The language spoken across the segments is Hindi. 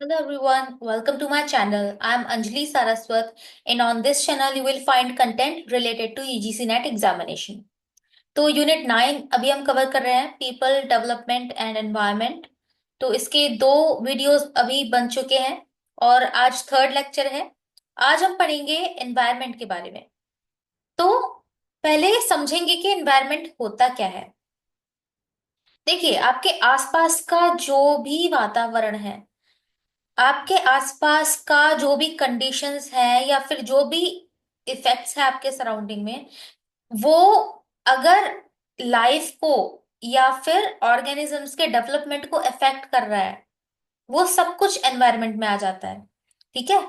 Hello everyone, welcome to my channel. I am Anjali Saraswat and on this channel you will find content related to UGC NET examination. तो यूनिट 9 अभी हम कवर कर रहे हैं पीपल डेवलपमेंट एंड एनवायरनमेंट। तो इसके दो वीडियोस अभी बन चुके हैं और आज थर्ड लेक्चर है। आज हम पढ़ेंगे एनवायरनमेंट के बारे में। तो पहले समझेंगे कि एनवायरनमेंट होता क्या है। देखिए, आपके आसपास का जो भी वातावरण है, आपके आसपास का जो भी कंडीशंस है या फिर जो भी इफेक्ट्स है आपके सराउंडिंग में, वो अगर लाइफ को या फिर ऑर्गेनिजम्स के डेवलपमेंट को अफेक्ट कर रहा है, वो सब कुछ एनवायरनमेंट में आ जाता है। ठीक है।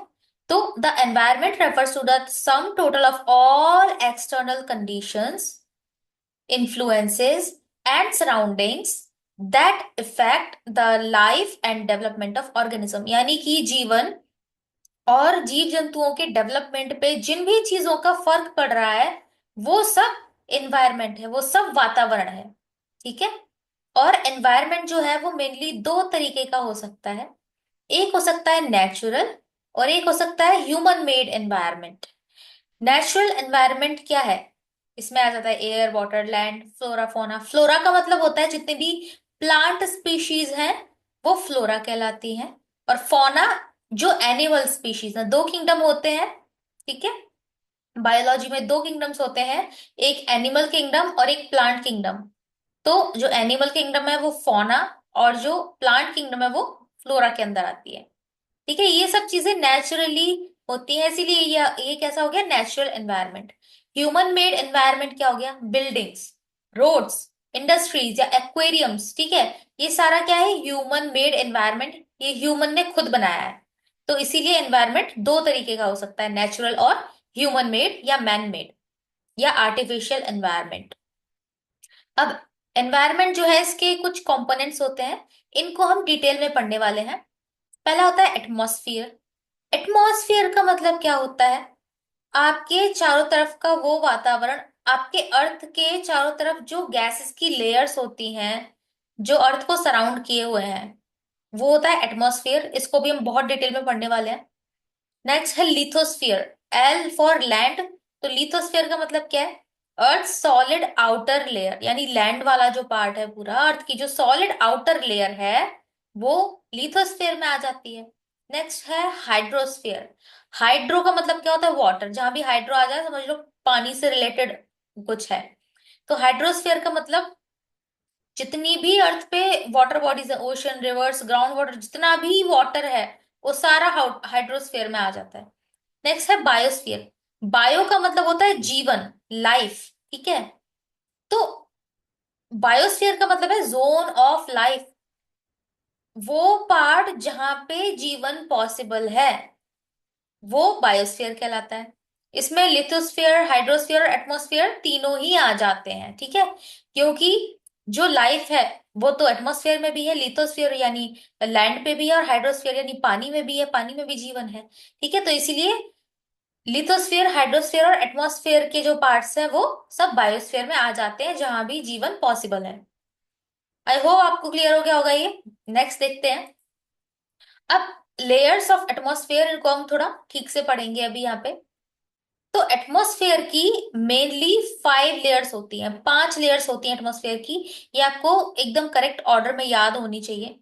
तो the environment refers to the sum total of all external conditions, influences and surroundings that affect the life and development of organism। यानी कि जीवन और जीव जंतुओं के डेवलपमेंट पे जिन भी चीजों का फर्क पड़ रहा है, वो सब एनवायरनमेंट है, वो सब वातावरण है। ठीक है। और एनवायरनमेंट जो है वो मेनली दो तरीके का हो सकता है। एक हो सकता है नेचुरल और एक हो सकता है human made environment. Natural environment क्या है? इसमें आ जाता है एयर, वाटर, लैंड, फ्लोरा, फोना। फ्लोरा का मतलब होता है जितने भी प्लांट स्पीशीज हैं वो फ्लोरा कहलाती हैं। और फोना जो एनिमल स्पीशीज हैं, दो किंगडम होते हैं। ठीक है। बायोलॉजी में दो किंगडम्स होते हैं, एक एनिमल किंगडम और एक प्लांट किंगडम। तो जो एनिमल किंगडम है वो फोना और जो प्लांट किंगडम है वो फ्लोरा के अंदर आती है। ठीक है। ये सब चीजें नेचुरली होती है, इसीलिए ये कैसा हो गया? Natural environment. Human made environment क्या हो गया? बिल्डिंग्स, रोड्स, इंडस्ट्रीज या एक्वेरियम्स। ठीक है। ये सारा क्या है? Human made environment. ये ह्यूमन ने खुद बनाया है। तो इसीलिए एनवायरनमेंट दो तरीके का हो सकता है, नेचुरल और ह्यूमन मेड या मैन मेड या आर्टिफिशियल एनवायरनमेंट। अब एनवायरनमेंट जो है इसके कुछ कंपोनेंट्स होते हैं, इनको हम डिटेल में पढ़ने वाले हैं। पहला होता है एटमॉस्फियर। एटमॉस्फेयर का मतलब क्या होता है? आपके चारों तरफ का वो वातावरण, आपके अर्थ के चारों तरफ जो गैसेस की लेयर्स होती हैं, जो अर्थ को सराउंड किए हुए हैं, वो होता है एटमॉस्फेयर। इसको भी हम बहुत डिटेल में पढ़ने वाले हैं। नेक्स्ट है लिथोस्फियर। L for land. तो लिथोस्फियर का मतलब क्या है? अर्थ सॉलिड आउटर लेयर, यानी लैंड वाला जो पार्ट है, पूरा अर्थ की जो सॉलिड आउटर लेयर है वो लिथोस्फियर में आ जाती है। नेक्स्ट है हाइड्रोस्फियर। हाइड्रो का मतलब क्या होता है? वाटर। जहां भी हाइड्रो आ जाए समझ लो पानी से रिलेटेड कुछ है। तो हाइड्रोस्फियर का मतलब जितनी भी अर्थ पे वाटर बॉडीज है, ओशन, रिवर्स, ग्राउंड वाटर, जितना भी वाटर है वो सारा हाइड्रोस्फीयर में आ जाता है। नेक्स्ट है बायोस्फीयर। बायो का मतलब होता है जीवन, लाइफ। ठीक है। तो बायोस्फीयर का मतलब है जोन ऑफ लाइफ, वो पार्ट जहां पे जीवन पॉसिबल है, वो बायोस्फीयर कहलाता है। इसमें लिथोस्फीयर, हाइड्रोस्फीयर और एटमॉस्फेयर तीनों ही आ जाते हैं। ठीक है। क्योंकि जो लाइफ है वो तो एटमॉस्फेयर में भी है, लिथोस्फीयर यानी लैंड पे भी है, और हाइड्रोस्फीयर यानी पानी में भी है, पानी में भी जीवन है। ठीक है। तो इसीलिए लिथोस्फीयर, हाइड्रोस्फीयर और एटमॉस्फेयर के जो पार्ट्स हैं वो सब बायोस्फीयर में आ जाते हैं जहां भी जीवन पॉसिबल है। आई होप आपको क्लियर हो गया होगा ये। नेक्स्ट देखते हैं। अब लेयर्स ऑफ एटमॉस्फेयर, इनको हम थोड़ा ठीक से पढ़ेंगे अभी यहाँ पे। तो एटमॉस्फेयर की मेनली 5 लेयर्स होती हैं, 5 लेयर्स होती हैं एटमॉस्फेयर की। ये आपको एकदम करेक्ट ऑर्डर में याद होनी चाहिए।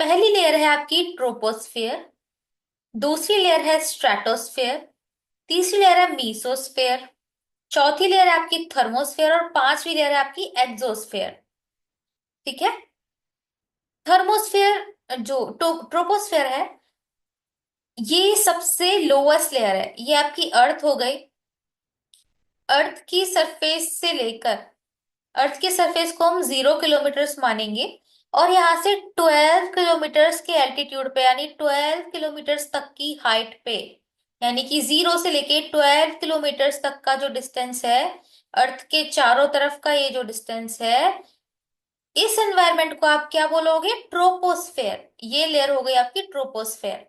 पहली लेयर है आपकी ट्रोपोस्फेयर, दूसरी लेयर है स्ट्रेटोस्फेयर, तीसरी लेयर है मीसोस्फेयर, चौथी लेयर है आपकी थर्मोस्फेयर और पांचवी लेयर है आपकी एक्सोस्फेयर। ठीक है। थर्मोस्फेयर जो ट्रोपोस्फेयर है, ये सबसे लोएस्ट लेयर है। ये आपकी अर्थ हो गई। अर्थ की सरफेस से लेकर, अर्थ के सरफेस को हम 0 किलोमीटर्स मानेंगे, और यहाँ से 12 किलोमीटर्स के एल्टीट्यूड पे, यानी 12 किलोमीटर्स तक की हाइट पे, यानी कि 0 से लेके 12 किलोमीटर्स तक का जो डिस्टेंस है, अर्थ के चारों तरफ का ये जो डिस्टेंस है, इस एनवायरनमेंट को आप क्या बोलोगे? ट्रोपोस्फेयर। ये लेयर हो गई आपकी ट्रोपोस्फेयर।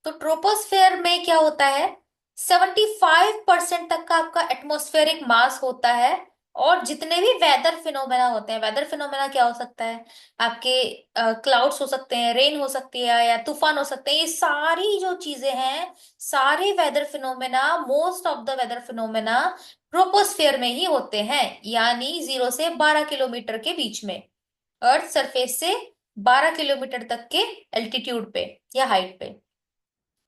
तो ट्रोपोस्फेयर में क्या होता है? 75% तक का आपका एटमॉस्फेरिक मास होता है, और जितने भी वेदर फिनोमेना होते हैं, वेदर फिनोमेना क्या हो सकता है, आपके क्लाउड्स हो सकते हैं, रेन हो सकती है, या तूफान हो सकते हैं, ये सारी जो चीजें हैं, सारे weather phenomena, most of the weather phenomena troposphere में ही होते हैं, यानी 0 से 12 किलोमीटर के बीच में, अर्थ सरफेस से 12 किलोमीटर तक के एल्टीट्यूड पे या हाइट पे।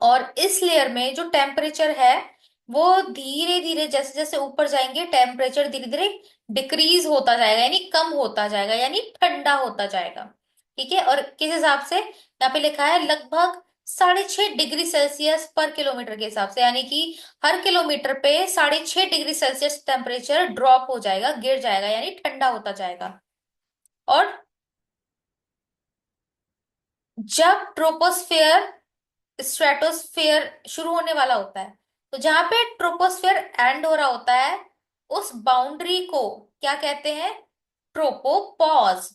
और इस लेयर में जो टेम्परेचर है वो धीरे धीरे, जैसे जैसे ऊपर जाएंगे, टेम्परेचर धीरे धीरे डिक्रीज होता जाएगा, यानी कम होता जाएगा, यानी ठंडा होता जाएगा। ठीक है, और किस हिसाब से, यहाँ पे लिखा है लगभग 6.5 डिग्री सेल्सियस पर किलोमीटर के हिसाब से, यानी कि हर किलोमीटर पे 6.5 डिग्री सेल्सियस टेम्परेचर ड्रॉप हो जाएगा, गिर जाएगा, यानी ठंडा होता जाएगा। और जब ट्रोपोस्फेयर स्ट्रेटोस्फेयर शुरू होने वाला होता है, तो जहां पे ट्रोपोस्फेयर एंड हो रहा होता है, उस बाउंड्री को क्या कहते हैं, ट्रोपोपॉज।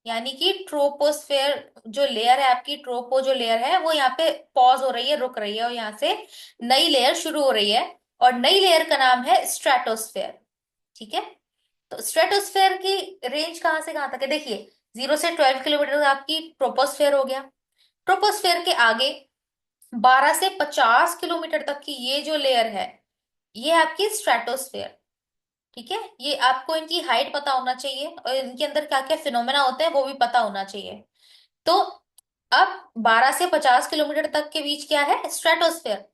यानी कि ट्रोपोस्फेयर जो लेयर है आपकी, ट्रोपो जो लेयर है वो यहाँ पे पॉज हो रही है, रुक रही है, और यहाँ से नई लेयर शुरू हो रही है, और नई लेयर का नाम है स्ट्रेटोस्फेयर। ठीक है, तो स्ट्रेटोस्फेयर की रेंज कहाँ से कहाँ तक है, देखिए 0 से 12 किलोमीटर तक आपकी ट्रोपोस्फेयर हो गया। ट्रोपोस्फेयर के आगे 12 से 50 किलोमीटर तक की ये जो लेयर है, ये आपकी स्ट्रेटोस्फेयर। ठीक है, ये आपको इनकी हाइट पता होना चाहिए, और इनके अंदर क्या क्या फिनोमेना होते हैं वो भी पता होना चाहिए। तो अब 12 से 50 किलोमीटर तक के बीच क्या है, स्ट्रेटोस्फेयर।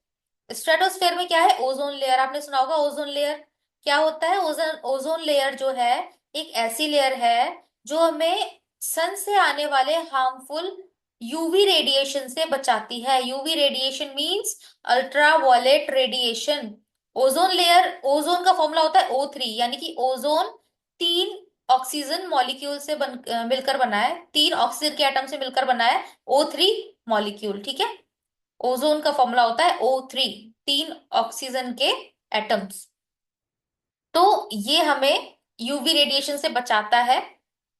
स्ट्रेटोस्फेयर में क्या है, ओजोन लेयर, आपने सुना होगा ओजोन लेयर। क्या होता है, ओजोन ओजोन लेयर जो है एक ऐसी लेयर है जो हमें सन से आने वाले हार्मफुल यूवी रेडिएशन से बचाती है। UV radiation means ultraviolet radiation. Ozone layer, ozone का फॉर्मूला होता है O3, यानी कि ओजोन 3 ऑक्सीजन मॉलिक्यूल से मिलकर बना है, 3 ऑक्सीजन के एटम से मिलकर बना है O3 मॉलिक्यूल। ठीक है, ओजोन का फॉर्मूला होता है O3, 3 ऑक्सीजन के एटम्स। तो ये हमें यूवी रेडिएशन से बचाता है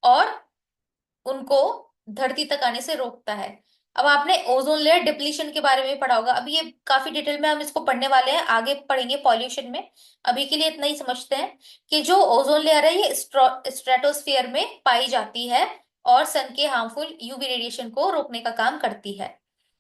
और उनको धरती तक आने से रोकता है। अब आपने ओजोन लेयर डिप्लीशन के बारे में भी पढ़ा होगा, अभी ये काफी डिटेल में हम इसको पढ़ने वाले हैं, आगे पढ़ेंगे पॉल्यूशन में। अभी के लिए इतना ही समझते हैं कि जो ओजोन लेयर है ये स्ट्रेटोस्फियर में पाई जाती है और सन के हार्मफुल यूवी रेडिएशन को रोकने का काम करती है।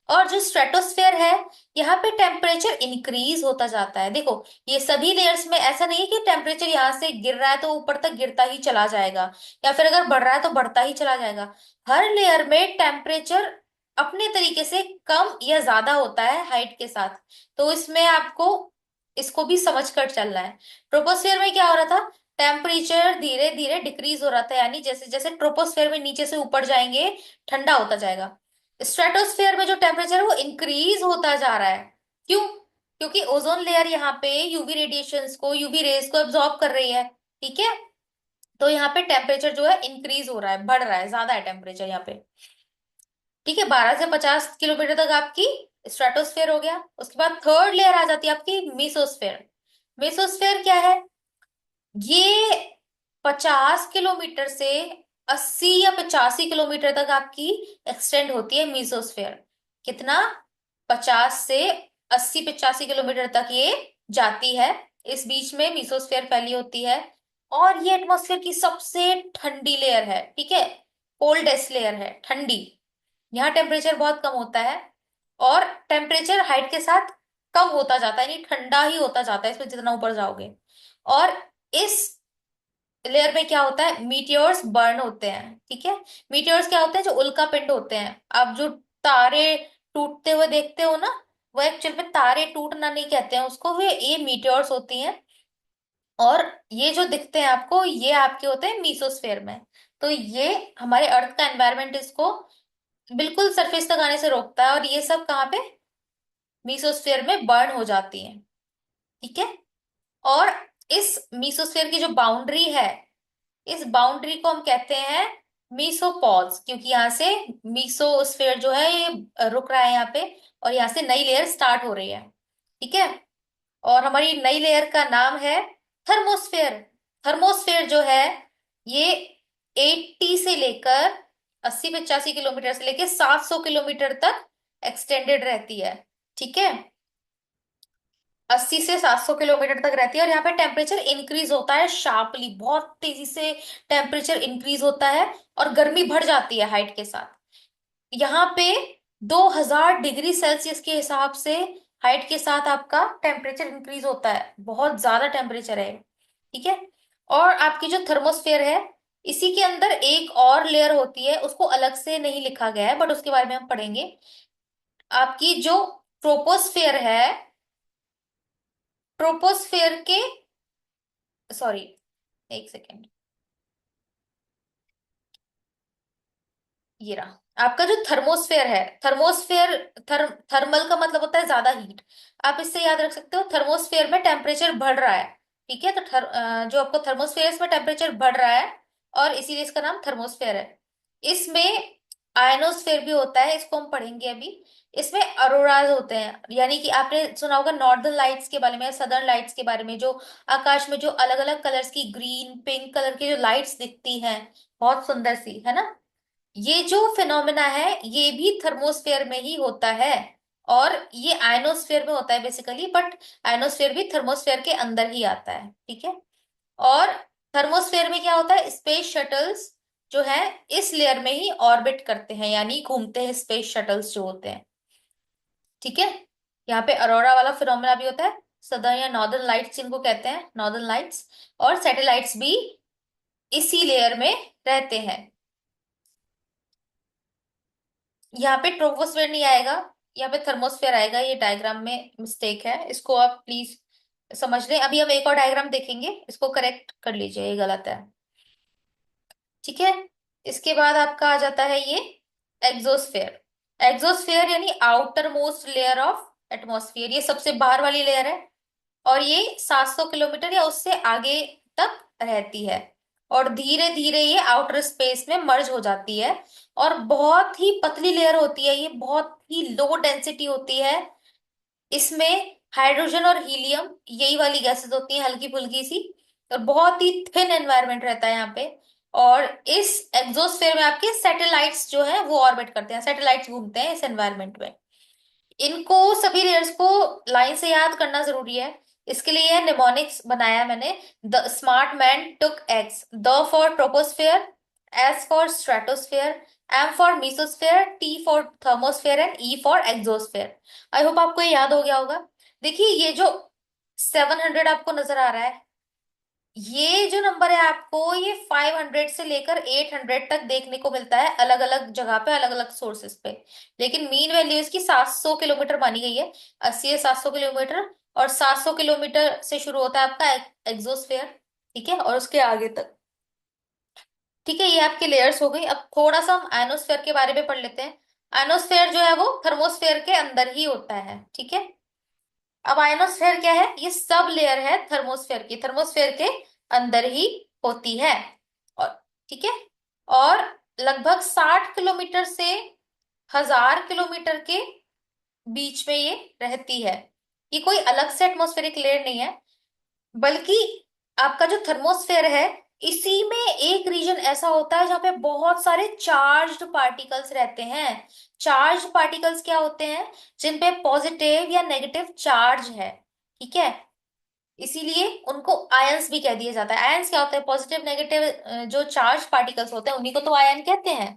और जो स्ट्रेटोस्फेयर है, यहाँ पे टेम्परेचर इंक्रीज होता जाता है। देखो, ये सभी लेयर्स में ऐसा नहीं है कि टेम्परेचर यहाँ से गिर रहा है तो ऊपर तक गिरता ही चला जाएगा, या फिर अगर बढ़ रहा है तो बढ़ता ही चला जाएगा। हर लेयर में टेम्परेचर अपने तरीके से कम या ज्यादा होता है हाइट के साथ। तो इसमें आपको इसको भी समझ कर चलना है। ट्रोपोस्फेयर में क्या हो रहा था, टेम्परेचर धीरे धीरे डिक्रीज हो रहा था, यानी जैसे जैसे ट्रोपोस्फेयर में नीचे से ऊपर जाएंगे ठंडा होता जाएगा। स्ट्रेटोस्फेयर में जो टेम्परेचर है वो इंक्रीज होता जा रहा है। क्यों, क्योंकि ओजोन लेयर यहाँ पे यूवी रेडिएशंस को, यूवी रेज को एब्जॉर्ब कर रही है। ठीक है, तो यहाँ पे टेम्परेचर जो है इंक्रीज हो रहा है, बढ़ रहा है, ज्यादा है टेम्परेचर यहाँ पे। ठीक है, 12 से 50 किलोमीटर तक आपकी स्ट्रेटोस्फेयर हो गया। उसके बाद थर्ड लेयर आ जाती है आपकी मीसोस्फेयर। मीसोस्फेयर क्या है, ये 50 किलोमीटर से 80 या 85 किलोमीटर तक आपकी एक्सटेंड होती है मीसोस्फेयर। कितना, 50 से 80 85 किलोमीटर तक ये जाती है। इस बीच में मीसोस्फेयर फैली होती है, और ये एटमॉस्फेयर की सबसे ठंडी लेयर है। ठीक है, कोल्डेस्ट लेयर है, ठंडी। यहाँ टेम्परेचर बहुत कम होता है, और टेम्परेचर हाइट के साथ कम होता जाता है, यानी ठंडा ही होता जाता है इसमें जितना ऊपर जाओगे। और इस लेयर में क्या होता है, मीटियोर्स बर्न होते हैं। ठीक है, मीटियोर्स क्या होते हैं, जो उल्का पिंड होते हैं। आप जो तारे टूटते हुए देखते हो ना, वो एक्चुअल में तारे टूटना नहीं कहते हैं उसको, वे ये मीटियोर्स होती हैं। और ये जो दिखते हैं आपको, ये आपके होते हैं मीसोस्फेयर में। तो ये हमारे अर्थ का एनवायरनमेंट इसको बिल्कुल सरफेस तक आने से रोकता है, और ये सब कहाँ पे, मीसोस्फेयर में बर्न हो जाती हैं। ठीक है, और इस मीसोस्फेयर की जो बाउंड्री है, इस बाउंड्री को हम कहते हैं मीसोपॉज, क्योंकि यहाँ से मीसोस्फेयर जो है ये रुक रहा है यहाँ पे, और यहाँ से नई लेयर स्टार्ट हो रही है। ठीक है, और हमारी नई लेयर का नाम है थर्मोस्फेयर। थर्मोस्फेयर जो है ये 80 से लेकर 80 85 किलोमीटर से लेकर 700 किलोमीटर तक एक्सटेंडेड रहती है। ठीक है, 80 से 700 किलोमीटर तक रहती है। और यहाँ पे टेम्परेचर इंक्रीज होता है शार्पली, बहुत तेजी से टेम्परेचर इंक्रीज होता है और गर्मी बढ़ जाती है हाइट के साथ। यहाँ पे 2000 डिग्री सेल्सियस के हिसाब से हाइट के साथ आपका टेम्परेचर इंक्रीज होता है, बहुत ज्यादा टेम्परेचर है। ठीक है। और आपकी जो थर्मोस्फेयर है, इसी के अंदर एक और लेयर होती है, उसको अलग से नहीं लिखा गया है बट उसके बारे में हम पढ़ेंगे। आपकी जो ट्रोपोस्फेयर है, ट्रोपोस्फेयर के, सॉरी, एक सेकेंड, ये रहा आपका जो थर्मोस्फेयर है। थर्मोस्फेयर, थर्मल का मतलब होता है ज्यादा हीट। आप इससे याद रख सकते हो, थर्मोस्फेयर में टेम्परेचर बढ़ रहा है। ठीक है। तो जो आपको थर्मोस्फेयर है, इसमें टेम्परेचर बढ़ रहा है और इसीलिए इसका नाम थर्मोस्फेयर है। इसमें आयनोस्फेयर भी होता है, इसको हम पढ़ेंगे अभी। इसमें अरोराज होते हैं, यानी कि आपने सुना होगा नॉर्दर्न लाइट्स के बारे में, सदर्न लाइट्स के बारे में, जो आकाश में जो अलग अलग कलर्स की, ग्रीन पिंक कलर की जो लाइट्स दिखती हैं, बहुत सुंदर सी, है ना। ये जो फिनोमेना है, ये भी थर्मोस्फेयर में ही होता है। और ये आयनोस्फेयर में होता है बेसिकली, बट आयनोस्फेयर भी थर्मोस्फेयर के अंदर ही आता है। ठीक है। और थर्मोस्फेयर में क्या होता है, स्पेस शटल्स जो है इस लेयर में ही ऑर्बिट करते हैं, यानी घूमते हैं स्पेस शटल्स जो होते हैं। ठीक है। यहाँ पे अरोरा वाला फिनोमेना भी होता है, सदर्न या नॉर्दर्न लाइट्स जिनको कहते हैं, नॉर्दर्न लाइट्स। और सैटेलाइट्स भी इसी लेयर में रहते हैं। यहाँ पे ट्रोपोस्फेयर नहीं आएगा, यहाँ पे थर्मोस्फेयर आएगा। ये डायग्राम में मिस्टेक है, इसको आप प्लीज समझ लें। अभी हम एक और डायग्राम देखेंगे, इसको करेक्ट कर लीजिए, ये गलत है। ठीक है। इसके बाद आपका आ जाता है ये एग्जोस्फेयर। एग्जोस्फेयर यानी outer most layer of atmosphere, ये सबसे बाहर वाली लेयर है। और ये 700 किलोमीटर या उससे आगे तक रहती है। और धीरे धीरे ये आउटर स्पेस में मर्ज हो जाती है। और बहुत ही पतली लेयर होती है, ये बहुत ही लो डेंसिटी होती है। इसमें हाइड्रोजन और हीलियम, यही वाली गैसेस होती हैं, हल्की फुल्की सी। और बहुत ही थिन एनवायरनमेंट रहता है यहाँ पे। और इस एग्जोस्फेयर में आपके सैटेलाइट्स जो है वो ऑर्बिट करते हैं, सैटेलाइट्स घूमते हैं इस एनवायरनमेंट में। इनको, सभी लेयर्स को लाइन से याद करना जरूरी है। इसके लिए ये निमोनिक्स बनाया मैंने। The smart man took ex, T for troposphere, S for stratosphere, M for mesosphere, T for thermosphere and E for exosphere. I hope आपको ये याद हो गया होगा। देखिए ये जो 700 आपको नजर आ रहा है, ये जो नंबर है आपको, ये 500 से लेकर 800 तक देखने को मिलता है अलग अलग जगह पे, अलग अलग सोर्सेस पे। लेकिन मीन वैल्यू इसकी 700 किलोमीटर मानी गई है। 80 से 700 किलोमीटर। और 700 किलोमीटर से शुरू होता है आपका एग्जोस्फेयर। ठीक है। और उसके आगे तक। ठीक है। ये आपके लेयर्स हो गई। अब थोड़ा सा हम आयनोस्फेयर के बारे में पढ़ लेते हैं। आयनोस्फेयर जो है वो थर्मोस्फेयर के अंदर ही होता है। ठीक है। अब आयनोस्फेयर क्या है, ये सब लेयर है थर्मोस्फेयर की, थर्मोस्फेयर के अंदर ही होती है। और ठीक है। और लगभग 60 किलोमीटर से 1000 किलोमीटर के बीच में ये रहती है। ये कोई अलग से एटमॉस्फेरिक लेयर नहीं है, बल्कि आपका जो थर्मोस्फेयर है, इसी में एक रीजन ऐसा होता है जहां पे बहुत सारे चार्ज्ड पार्टिकल्स रहते हैं। चार्ज्ड पार्टिकल्स क्या होते हैं, जिन पे पॉजिटिव या नेगेटिव चार्ज है। ठीक है। इसीलिए उनको आयंस भी कह दिया जाता है। आयंस क्या होता है, पॉजिटिव नेगेटिव जो चार्ज पार्टिकल्स होते हैं उन्हीं को तो आयन कहते हैं।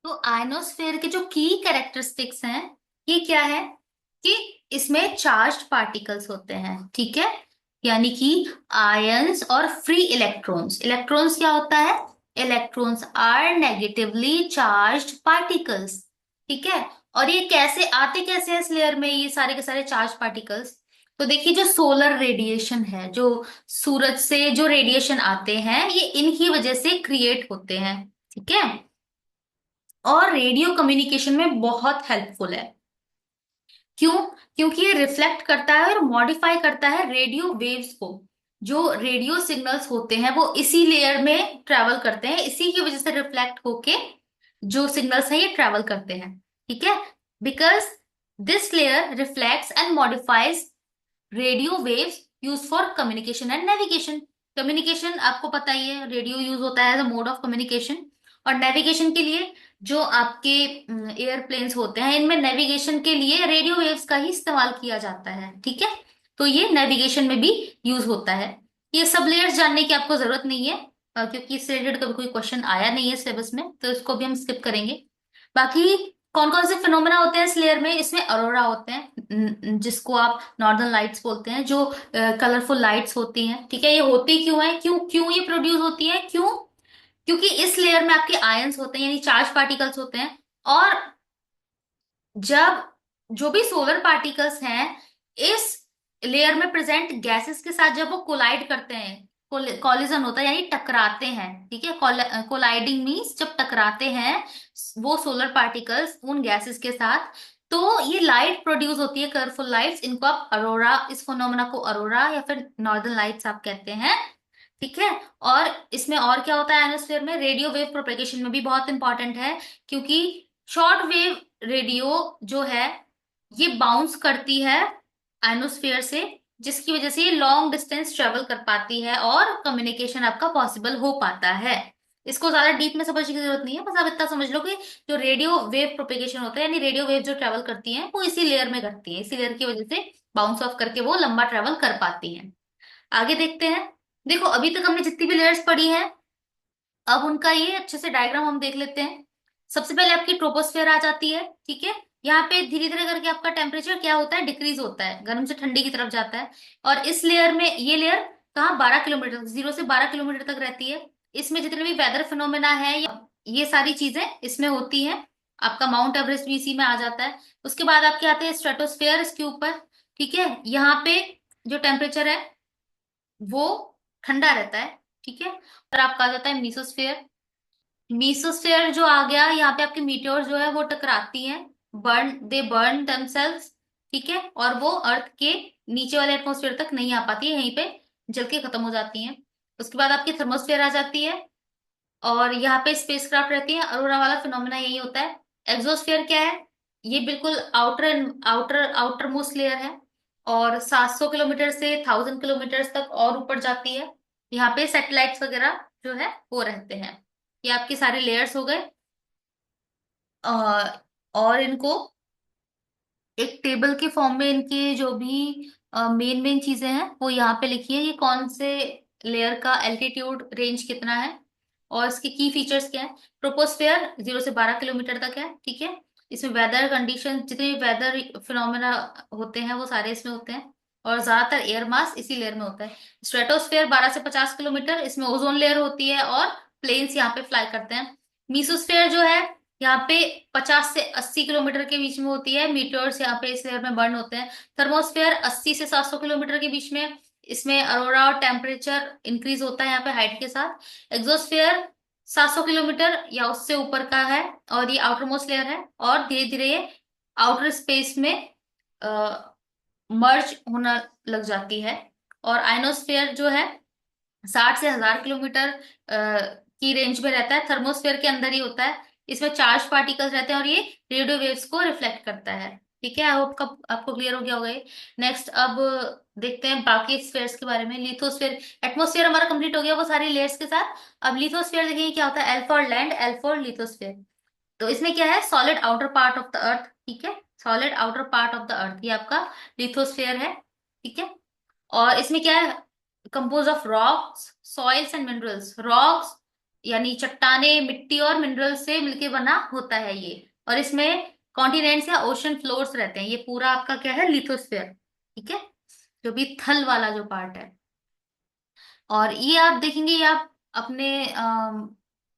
तो आयनोस्फेयर के जो की कैरेक्टरिस्टिक्स हैं, ये क्या है कि इसमें चार्ज्ड पार्टिकल्स होते हैं। ठीक है। यानी कि आयंस और फ्री इलेक्ट्रॉन्स। इलेक्ट्रॉन्स क्या होता है, electrons are negatively charged particles. ठीक है। और ये कैसे आते, कैसे हैं इस लेयर में ये सारे के सारे चार्ज पार्टिकल्स। तो देखिए जो सोलर रेडिएशन है, जो सूरज से जो रेडिएशन आते हैं, ये इनकी वजह से क्रिएट होते हैं। ठीक है। और रेडियो कम्युनिकेशन में बहुत हेल्पफुल है। क्यों? क्योंकि ये रिफ्लेक्ट करता है और मॉडिफाई करता है रेडियो वेव्स को। जो रेडियो सिग्नल्स होते हैं वो इसी लेयर में ट्रेवल करते हैं, इसी की वजह से रिफ्लेक्ट होके जो सिग्नल्स हैं ये ट्रेवल करते हैं। ठीक है। Because this layer reflects and modifies radio waves use for communication and navigation. Communication आपको पता ही है, रेडियो यूज होता है as a mode of communication. और नेविगेशन के लिए जो आपके एयरप्लेन्स होते हैं, इनमें नेविगेशन के लिए रेडियो वेव्स का ही इस्तेमाल किया जाता है, ठीक है। तो ये नेविगेशन में भी यूज होता है। ये सब लेयर्स जानने की आपको जरूरत नहीं है, क्योंकि इससे रिलेटेड कभी कोई क्वेश्चन आया नहीं है सिलेबस में, तो इसको भी हम स्किप करेंगे। बाकी कौन कौन से फिनोमेना होते हैं इस लेयर में, इसमें अरोरा होते हैं, जिसको आप नॉर्दर्न लाइट्स बोलते हैं, जो कलरफुल लाइट्स होती हैं, ठीक है। ये होती क्यों है, क्यों क्यों ये प्रोड्यूस होती है, क्यों? क्योंकि इस लेयर में आपके आयंस होते हैं, यानी चार्ज पार्टिकल्स होते हैं। और जब जो भी सोलर पार्टिकल्स हैं इस लेयर में प्रेजेंट गैसेस के साथ जब वो कोलाइड करते हैं, कॉलिजन होता है यानी टकराते हैं, ठीक है। कोलाइडिंग मीन्स जब टकराते हैं वो सोलर पार्टिकल्स उन गैसेस के साथ, तो ये लाइट प्रोड्यूस होती है, कलरफुल लाइट्स। इनको आप अरोरा, इस फिनोमेना को अरोरा या फिर नॉर्दर्न लाइट्स आप कहते हैं, ठीक है। और इसमें और क्या होता है आयनोस्फीयर में, रेडियो वेव प्रोपेगेशन में भी बहुत इंपॉर्टेंट है, क्योंकि शॉर्ट वेव रेडियो जो है ये बाउंस करती है आयनोस्फीयर से, जिसकी वजह से ये लॉन्ग डिस्टेंस ट्रेवल कर पाती है और कम्युनिकेशन आपका पॉसिबल हो पाता है। इसको ज्यादा डीप में समझने की जरूरत नहीं है, बस आप इतना समझ लो कि जो रेडियो वेव प्रोपेगेशन होता है, यानी रेडियो वेव जो ट्रेवल करती है वो इसी लेयर में करती है, इसी लेयर की वजह से बाउंस ऑफ करके वो लंबा ट्रेवल कर पाती है। आगे देखते हैं। देखो अभी तक हमने जितनी भी लेयर्स पढ़ी हैं, अब उनका ये अच्छे से डायग्राम हम देख लेते हैं। सबसे पहले आपकी ट्रोपोस्फेयर आ जाती है, ठीक है। यहाँ पे धीरे धीरे करके आपका टेम्परेचर क्या होता है, डिक्रीज होता है, गर्म से ठंडी की तरफ जाता है। और इस लेयर में, ये लेयर कहाँ, 12 किलोमीटर, 0 से 12 किलोमीटर तक रहती है। इसमें जितने भी वेदर फिनोमेना है ये सारी चीजें इसमें होती हैं। आपका माउंट एवरेस्ट भी इसी में आ जाता है। उसके बाद आपके आते हैं स्ट्रेटोस्फेयर, इसके ऊपर, ठीक है। यहाँ पे जो टेम्परेचर है वो ठंडा रहता है, ठीक है। और आपका आ जाता है मीसोस्फेयर। मीसोस्फेयर जो आ गया, यहाँ पे आपके मीटियोर जो है वो टकराती हैं, बर्न देमसेल्व्स, ठीक है। और वो अर्थ के नीचे वाले एटमोस्फेयर तक नहीं आ पाती है, यहीं पे जल के खत्म हो जाती हैं। उसके बाद आपकी थर्मोस्फेयर आ जाती है, और यहाँ पे स्पेसक्राफ्ट रहती है। अरोरा वाला फिनोमेना यही होता है। एक्सोस्फेयर क्या है, ये बिल्कुल outer outer outer most layer है, और 700 किलोमीटर से 1000 किलोमीटर तक और ऊपर जाती है। यहाँ पे सैटेलाइट्स वगैरह जो है वो रहते हैं। ये आपके सारे लेयर्स हो गए। अ, और इनको एक टेबल के फॉर्म में, इनके जो भी मेन मेन चीजें हैं वो यहाँ पे लिखी है। ये कौन से लेयर का एल्टीट्यूड रेंज कितना है, और इसके की फीचर्स क्या है। ट्रोपोस्फेयर 0 से 12 किलोमीटर तक है, ठीक है। इसमें वेदर कंडीशन, जितने भी वेदर फिनोमेना होते हैं वो सारे इसमें होते हैं, और ज्यादातर एयर मास इसी लेयर में होता है। स्ट्रेटोस्फेयर 12 से 50 किलोमीटर, इसमें ओजोन लेयर होती है और प्लेन्स यहाँ पे फ्लाई करते हैं। मीसोस्फेयर जो है यहाँ पे 50 से 80 किलोमीटर के बीच में होती है, मीटियोर्स यहाँ पे इस लेयर में बर्न होते हैं। थर्मोस्फेयर 80 से 700 किलोमीटर के बीच में, इसमें अरोरा और टेम्परेचर इंक्रीज होता है यहाँ पे हाइट के साथ। एग्जोस्फेयर 700 किलोमीटर या उससे ऊपर का है, और ये आउटर मोस्ट लेयर है, और धीरे धीरे ये आउटर स्पेस में मर्ज होना लग जाती है। और आइनोस्फेयर जो है 60 से 1000 किलोमीटर की रेंज में रहता है, थर्मोस्फेयर के अंदर ही होता है। इसमें चार्ज पार्टिकल्स रहते हैं और ये रेडियो वेव्स को रिफ्लेक्ट करता है, ठीक है। आई होप आपको क्लियर हो गया होगा ये। नेक्स्ट अब देखते हैं बाकी स्फेयर्स के बारे में। लिथोस्फेयर, एटमोस्फेयर हमारा कंप्लीट हो गया वो सारे लेयर्स के साथ। अब लिथोस्फेयर देखेंगे क्या होता है, L for land, L for lithosphere. तो इसमें क्या है, solid outer part of the earth, ठीक है। Solid outer part of the earth ये आपका लिथोस्फेयर है, ठीक है। और इसमें क्या है, compose of rocks, soils and minerals. Rocks यानी चट्टाने, मिट्टी और मिनरल्स से मिलके बना होता है ये। और इसमें कॉन्टिनेंट्स या ओशन फ्लोर्स रहते हैं। ये पूरा आपका क्या है, लिथोस्फेयर, ठीक है, जो भी थल वाला जो पार्ट है। और ये आप देखेंगे, ये आप अपने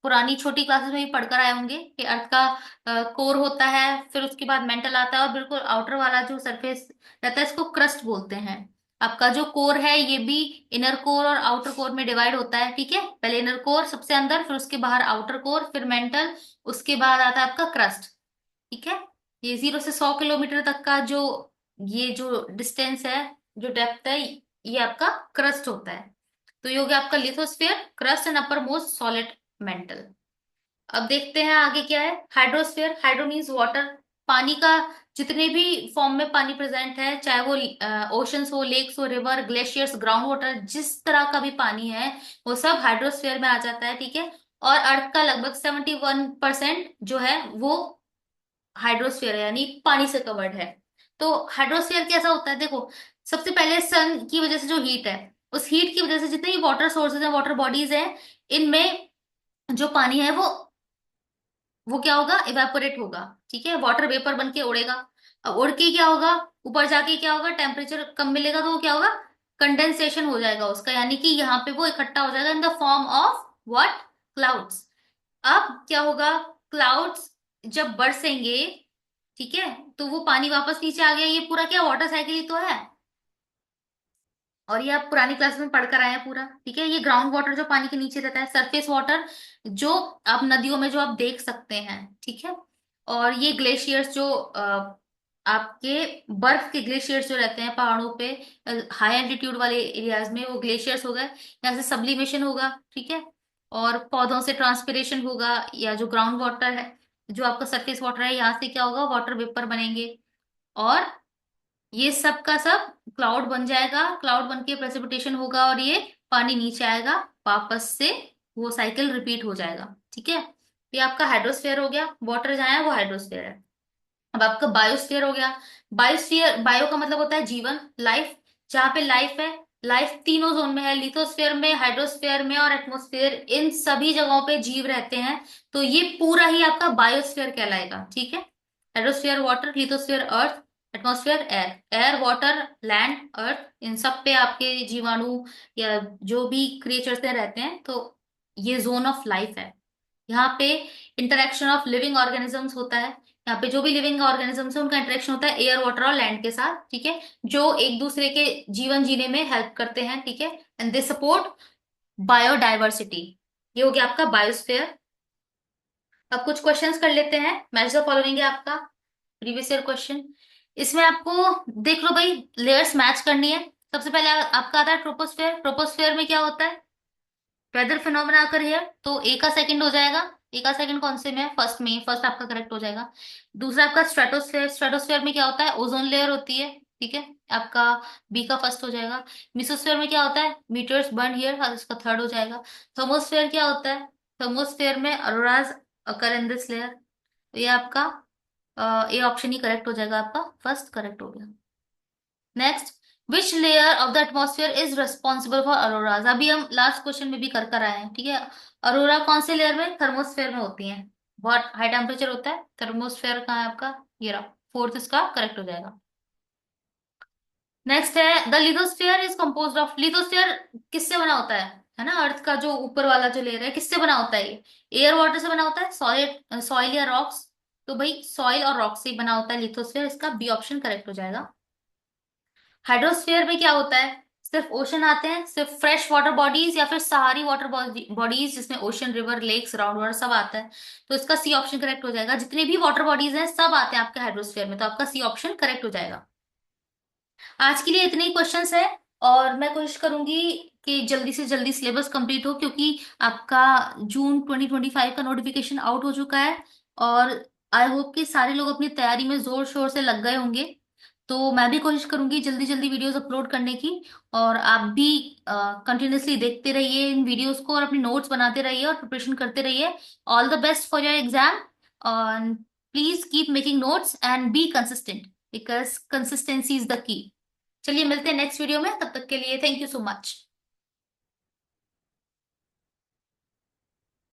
पुरानी छोटी क्लासेस में भी पढ़कर आए होंगे कि अर्थ का कोर होता है, फिर उसके बाद मेंटल आता है, और बिल्कुल आउटर वाला जो सरफेस रहता है इसको क्रस्ट बोलते हैं। आपका जो कोर है ये भी इनर कोर और आउटर कोर में डिवाइड होता है, ठीक है। पहले इनर कोर सबसे अंदर, फिर उसके बाहर आउटर कोर, फिर मेंटल, उसके बाद आता है आपका क्रस्ट, ठीक है। ये 0 से 100 किलोमीटर तक का जो, ये जो डिस्टेंस है, जो डेप्थ है, ये आपका क्रस्ट होता है। तो ये हो गया आपका lithosphere, crust and upper most solid mental. अब देखते हैं आगे क्या है, हाइड्रोस्फेयर। हाइड्रो मीन्स वाटर, पानी का जितने भी फॉर्म में पानी प्रेजेंट है, चाहे वो ओशंस हो, लेक्स हो, रिवर, ग्लेशियर्स, ग्राउंड वाटर, जिस तरह का भी पानी है वो सब हाइड्रोस्फेयर में आ जाता है, ठीक है। और अर्थ का लगभग 71% जो है वो हाइड्रोस्फीयर है, यानी पानी से कवर्ड है। तो हाइड्रोस्फीयर कैसा होता है, देखो सबसे पहले सन की वजह से जो हीट है, उस हीट की वजह से जितने भी वाटर सोर्सेज हैं, वाटर बॉडीज हैं, इनमें जो पानी है वो क्या होगा, इवेपोरेट होगा। ठीक है, वाटर वेपर बन के उड़ेगा। अब उड़ के क्या होगा, ऊपर जाके क्या होगा, टेम्परेचर कम मिलेगा तो वो क्या होगा, कंडेंसेशन हो जाएगा उसका, यानी कि यहाँ पे वो इकट्ठा हो जाएगा in the form of what, clouds. अब क्या होगा, क्लाउड्स जब बरसेंगे, ठीक है, तो वो पानी वापस नीचे आ गया। ये पूरा क्या वाटर साइकिल ही तो है, और ये आप पुरानी क्लास में पढ़कर आए हैं पूरा। ठीक है, ये ग्राउंड वाटर जो पानी के नीचे रहता है, सरफेस वाटर जो आप नदियों में जो आप देख सकते हैं। ठीक है, और ये ग्लेशियर्स जो आपके बर्फ के ग्लेशियर्स जो रहते हैं पहाड़ों पे, हाई एल्टीट्यूड वाले एरियाज में, वो ग्लेशियर्स हो गए। यहाँ से सब्लिमेशन होगा, ठीक है, और पौधों से ट्रांसपिरेशन होगा, या जो ग्राउंड वाटर है, जो आपका सरफेस वाटर है, यहाँ से क्या होगा, वाटर वेपर बनेंगे, और ये सब का सब क्लाउड बन जाएगा। क्लाउड बन के प्रेसिपिटेशन होगा और ये पानी नीचे आएगा वापस से, वो साइकिल रिपीट हो जाएगा। ठीक है, ये आपका हाइड्रोस्फीयर हो गया, वाटर जहाँ है वो हाइड्रोस्फीयर है। अब आपका बायोस्फीयर हो गया। बायोस्फीयर, बायो का मतलब होता है जीवन, लाइफ, जहाँ पे लाइफ है। लाइफ तीनों जोन में है, लिथोस्फीयर में, हाइड्रोस्फीयर में और एटमॉस्फेयर, इन सभी जगहों पे जीव रहते हैं। तो ये पूरा ही आपका बायोस्फीयर कहलाएगा। ठीक है, hydrosphere water, lithosphere earth, atmosphere air, air water land earth, इन सब पे आपके जीवाणु या जो भी क्रिएचर्स रहते हैं। तो ये जोन ऑफ लाइफ है। यहाँ पे इंटरेक्शन ऑफ लिविंग ऑर्गेनिजम्स होता है। यहाँ पे जो भी लिविंग ऑर्गेनिजम्स है उनका इंटरेक्शन होता है एयर वाटर और लैंड के साथ। ठीक है, जो एक दूसरे के जीवन जीने में हेल्प करते हैं। ठीक है, एंड दे सपोर्ट बायोडाइवर्सिटी। ये हो गया आपका बायोस्फीयर। अब कुछ क्वेश्चंस कर लेते हैं, मैच द फॉलोइंग है आपका प्रीवियस ईयर क्वेश्चन। इसमें आपको देख लो भाई, लेयर्स मैच करनी है। सबसे पहले आपका आता है ट्रोपोस्फेयर। ट्रोपोस्फेयर में क्या होता है, वेदर फिनोमेना अकर हियर, तो ए का सेकंड हो जाएगा। ए का सेकंड कौन से में है, फर्स्ट में, फर्स्ट आपका करेक्ट हो जाएगा। दूसरा आपका स्ट्रेटोस्फेयर। स्ट्रेटोस्फेयर में क्या होता है, ओजोन लेयर होती है। ठीक है, आपका बी का फर्स्ट हो जाएगा। मिसोस्फेयर में क्या होता है, मीटर्स बर्न हियर, इसका थर्ड हो जाएगा। थर्मोस्फेयर क्या होता है, थर्मोस्फेयर में अरोराज अकर इन दिस लेयर, तो ये आपका ए ऑप्शन ही करेक्ट हो जाएगा, आपका फर्स्ट करेक्ट हो गया। Next, which layer of the atmosphere is responsible for auroras. अभी हम लास्ट क्वेश्चन में भी कर कर आए हैं। ठीक है, अरोरा कौन से लेयर में, थर्मोस्फेयर में होती हैं। बहुत हाई टेम्परेचर होता है, थर्मोस्फेयर कहाँ है आपका, ये रहा, फोर्थ इसका करेक्ट हो जाएगा। नेक्स्ट है the lithosphere is composed of. Lithosphere किससे बना होता है ना, अर्थ का जो ऊपर वाला जो लेयर है, किससे बना होता है ये, एयर वाटर से बना होता है, सॉइल सॉइल या रॉक्स। तो भाई सॉइल और रॉक से ही बना होता है लिथोस्फेयर, इसका बी ऑप्शन करेक्ट हो जाएगा। हाइड्रोस्फीयर में क्या होता है, सिर्फ ओशन आते हैं, सिर्फ फ्रेश वाटर बॉडीज या फिर सहारी वाटर बॉडीज, जिसमें ocean, river, lakes, ground water सब आता है। तो इसका सी ऑप्शन करेक्ट हो जाएगा। जितने भी वाटर बॉडीज हैं सब आते हैं आपके हाइड्रोस्फीयर में, तो आपका सी ऑप्शन करेक्ट हो जाएगा। आज के लिए इतने ही क्वेश्चंस है, और मैं कोशिश करूंगी कि जल्दी से जल्दी सिलेबस कंप्लीट हो, क्योंकि आपका जून 2025 का नोटिफिकेशन आउट हो चुका है। और आई होप कि सारे लोग अपनी तैयारी में जोर शोर से लग गए होंगे। तो मैं भी कोशिश करूंगी जल्दी जल्दी वीडियोस अपलोड करने की, और आप भी कंटिन्यूअसली देखते रहिए इन वीडियोस को, और अपने नोट्स बनाते रहिए और प्रिपरेशन करते रहिए। All the best for your exam, और please keep making notes and be consistent, because consistency is the key. चलिए मिलते हैं नेक्स्ट वीडियो में, तब तक के लिए थैंक यू सो मच।